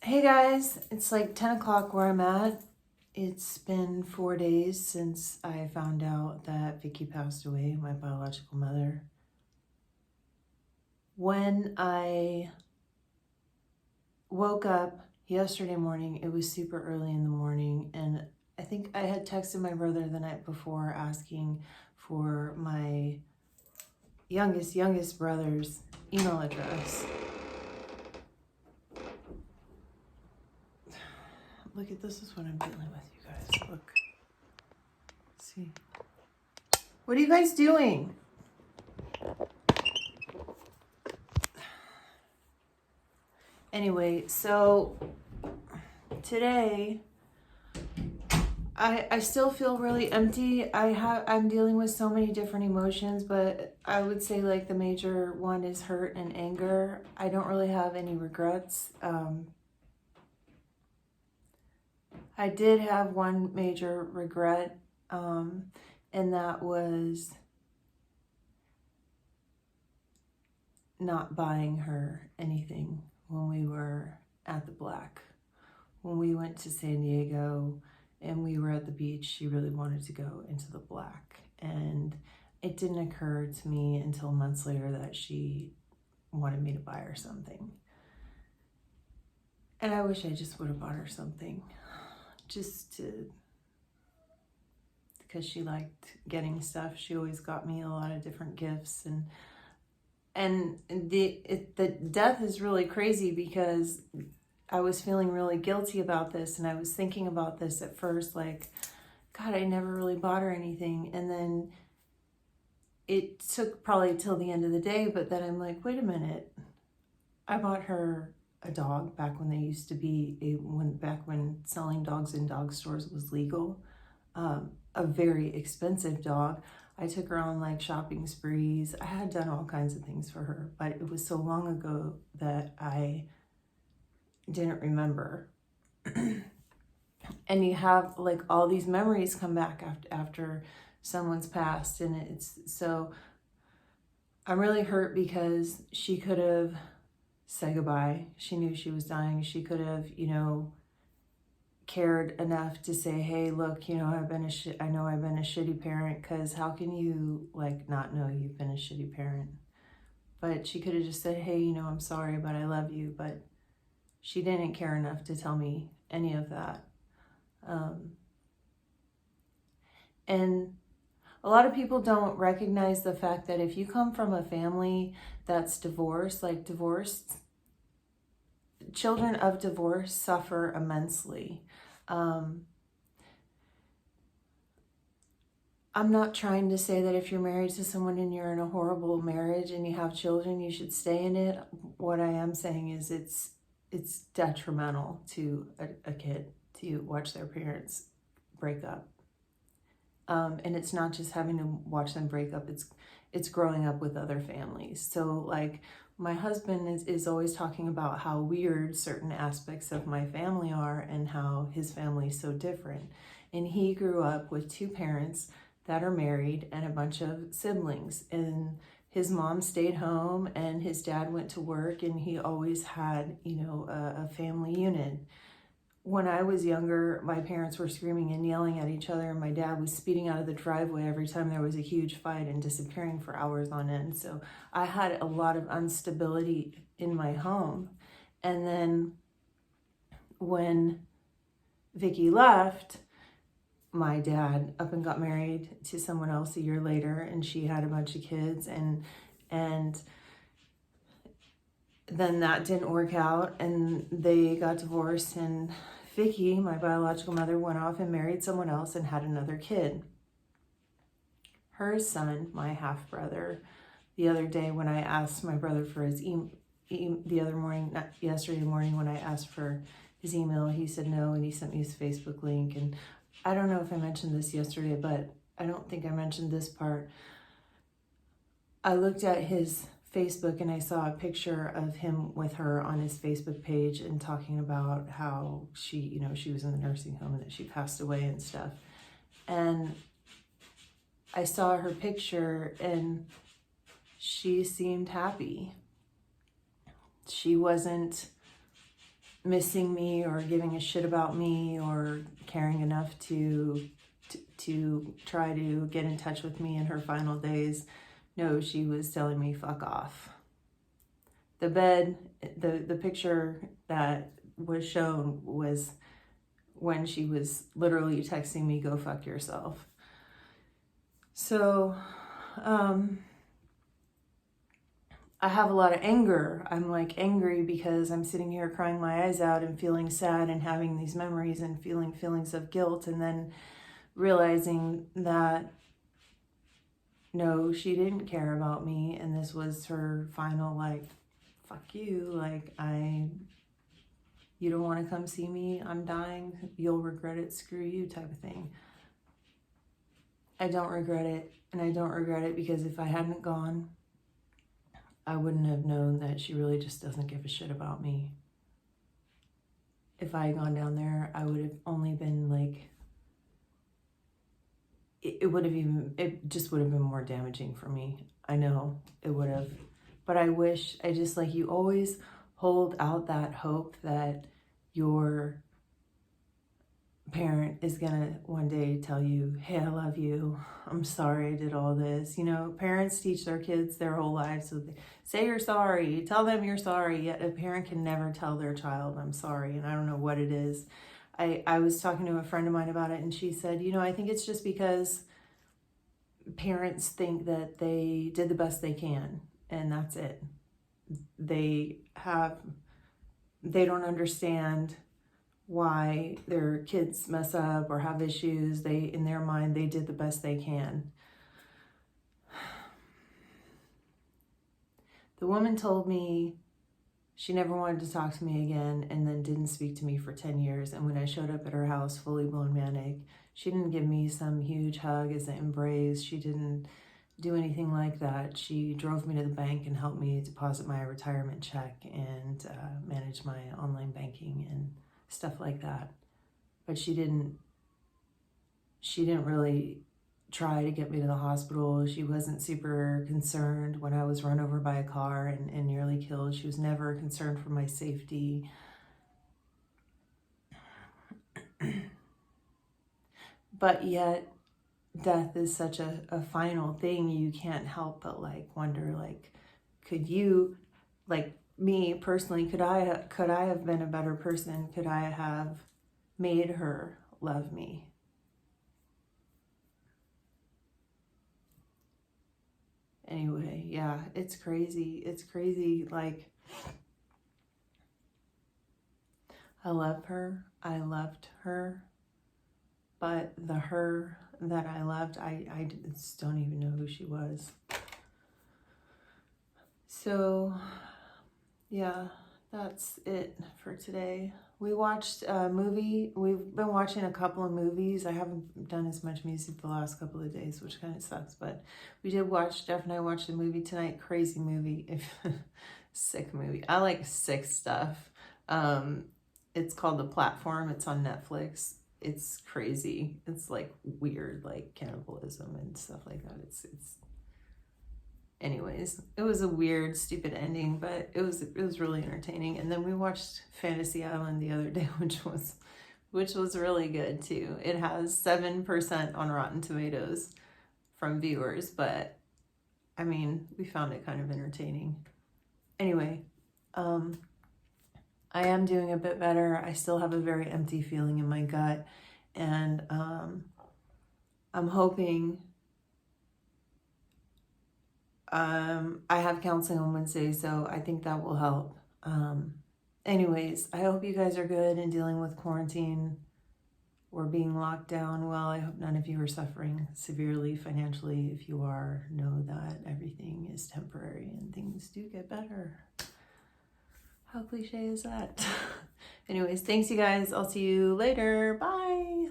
Hey guys, it's like 10 o'clock where I'm at. It's been 4 days since I found out that Vicky passed away, my biological mother. When I woke up yesterday morning, it was super early in the morning, and I think I had texted my brother the night before asking for my youngest brother's email address. Look at this is what I'm dealing with, you guys. Look. See. What are you guys doing? Anyway, so today I still feel really empty. I'm dealing with so many different emotions, but I would say like the major one is hurt and anger. I don't really have any regrets. I did have one major regret, and that was not buying her anything when we were at the Black. When we went to San Diego and we were at the beach, she really wanted to go into the Black. And it didn't occur to me until months later that she wanted me to buy her something. And I wish I just would have bought her something, because she liked getting stuff. She always got me a lot of different gifts, and the death is really crazy because I was feeling really guilty about this, and I was thinking about this at first, like, God, I never really bought her anything. And then it took probably till the end of the day, but then I'm like, wait a minute. I bought her a dog back when they used to be, back when selling dogs in dog stores was legal. A very expensive dog. I took her on like shopping sprees. I had done all kinds of things for her, but it was so long ago that I didn't remember. And you have like all these memories come back after someone's passed, and it's so I'm really hurt because she could have said goodbye. She knew she was dying. She could have, cared enough to say, hey, look, I know I've been a shitty parent, because how can you like not know you've been a shitty parent? But she could have just said, hey, I'm sorry, but I love you. But she didn't care enough to tell me any of that. And a lot of people don't recognize the fact that if you come from a family that's divorced, children of divorce suffer immensely. I'm not trying to say that if you're married to someone and you're in a horrible marriage and you have children, you should stay in it. What I am saying is it's detrimental to a kid to watch their parents break up. And it's not just having to watch them break up, it's growing up with other families. So like my husband is always talking about how weird certain aspects of my family are and how his family is so different. And he grew up with two parents that are married and a bunch of siblings. And his mom stayed home and his dad went to work, and he always had, a family unit. When I was younger, my parents were screaming and yelling at each other, and my dad was speeding out of the driveway every time there was a huge fight and disappearing for hours on end. So I had a lot of instability in my home. And then when Vicky left, my dad up and got married to someone else a year later, and she had a bunch of kids, and then that didn't work out, and they got divorced, and Vicky, my biological mother, went off and married someone else and had another kid. Her son, my half-brother, the other day when I asked my brother for his yesterday morning when I asked for his email, he said no, and he sent me his Facebook link. And I don't know if I mentioned this yesterday, but I don't think I mentioned this part. I looked at his Facebook and I saw a picture of him with her on his Facebook page and talking about how she was in the nursing home and that she passed away and stuff. And I saw her picture and she seemed happy. She wasn't missing me or giving a shit about me or caring enough to try to get in touch with me in her final days. No, she was telling me fuck off. The bed, the picture that was shown was when she was literally texting me, go fuck yourself. So I have a lot of anger. I'm like angry because I'm sitting here crying my eyes out and feeling sad and having these memories and feeling feelings of guilt, and then realizing that no, she didn't care about me, and this was her final like, fuck you, like you don't want to come see me, I'm dying, you'll regret it, screw you type of thing. I don't regret it, and I don't regret it because if I hadn't gone, I wouldn't have known that she really just doesn't give a shit about me. If I had gone down there, I would have only been like, it just would have been more damaging for me. I know it would have, but I just like, you always hold out that hope that your parent is gonna one day tell you, hey, I love you, I'm sorry I did all this. You know, parents teach their kids their whole lives, so they say you're sorry, tell them you're sorry, yet a parent can never tell their child I'm sorry, and I don't know what it is. I was talking to a friend of mine about it, and she said, you know, I think it's just because parents think that they did the best they can, and that's it. They don't understand why their kids mess up or have issues. In their mind, they did the best they can. The woman told me she never wanted to talk to me again, and then didn't speak to me for 10 years. And when I showed up at her house fully blown manic, she didn't give me some huge hug as an embrace. She didn't do anything like that. She drove me to the bank and helped me deposit my retirement check and manage my online banking and stuff like that. But she didn't really try to get me to the hospital. She wasn't super concerned when I was run over by a car and nearly killed. She was never concerned for my safety. But yet, death is such a final thing. You can't help but like wonder, like, could you, like me personally, could I have been a better person? Could I have made her love me? Anyway, yeah, it's crazy. It's crazy. Like, I love her. I loved her. But the her that I loved, I just don't even know who she was. So, yeah, that's it for today. We watched a movie. We've been watching a couple of movies. I haven't done as much music the last couple of days, which kind of sucks. But we did watch, Jeff and I watched a movie tonight. Crazy movie. Sick movie. I like sick stuff. It's called The Platform. It's on Netflix. It's crazy. It's like weird, like cannibalism and stuff like that. It's anyways, it was a weird, stupid ending, but it was really entertaining. And then we watched Fantasy Island the other day, which was really good too. It has 7% on Rotten Tomatoes from viewers, but I mean, we found it kind of entertaining. Anyway, I am doing a bit better. I still have a very empty feeling in my gut, and I'm hoping. I have counseling on Wednesday, so I think that will help. Anyways, I hope you guys are good in dealing with quarantine or being locked down well. I hope none of you are suffering severely financially. If you are, know that everything is temporary and things do get better. How cliche is that? Anyways, thanks you guys. I'll see you later. Bye.